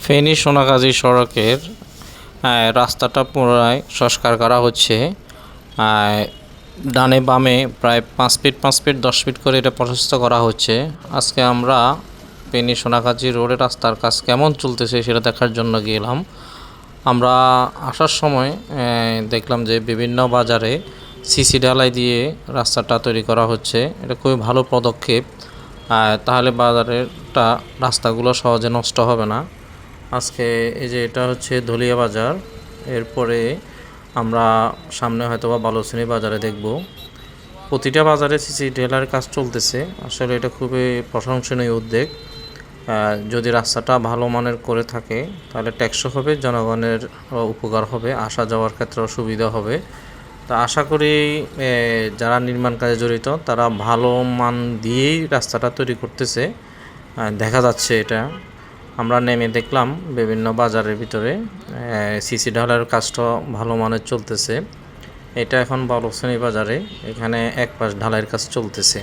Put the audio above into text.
ফেনী সোনাগাজী সড়কের রাস্তাটা পুনরায় সংস্কার করা হচ্ছে। ডানে বামে প্রায় 5 ফিট 5 ফিট 10 ফিট করে এটা প্রশস্ত করা হচ্ছে। আজকে আমরা ফেনী সোনাগাজী রোডের রাস্তার কাজ কেমন চলতেছে সেটা দেখার জন্য গেলাম। আমরা আসার সময় দেখলাম যে বিভিন্ন বাজারে সিসি ঢালাই দিয়ে রাস্তাটা তৈরি করা হচ্ছে। এটা খুবই ভালো পদক্ষেপ, তাহলে বাজারেরটা রাস্তাগুলো সহজে নষ্ট হবে না। আজকে এই যে এটা হচ্ছে ধলিয়া বাজার, এরপরে আমরা সামনে হয়তোবা বালুচুনি বাজারে দেখব। প্রতিটা বাজারে সিসি ঢালাইয়ের কাজ চলতেছে। আসলে এটা খুবই প্রশংসনীয় উদ্যোগ। যদি রাস্তাটা ভালো মানের করে থাকে তাহলে টেকসই হবে, জনগণের উপকার হবে, আসা যাওয়ার ক্ষেত্রেও সুবিধা হবে। তা আশা করি যারা নির্মাণ কাজে জড়িত তারা ভালো মান দিয়েই রাস্তাটা তৈরি করতেছে, দেখা যাচ্ছে এটা। আমরা নেমে দেখলাম বিভিন্ন বাজারের ভিতরে সিসি ঢালাইয়ের কাজটা ভালো মানের চলতেছে। এটা এখন বালুচুনি বাজারে, এখানে এক পাশ ঢালাইয়ের কাজ চলতেছে।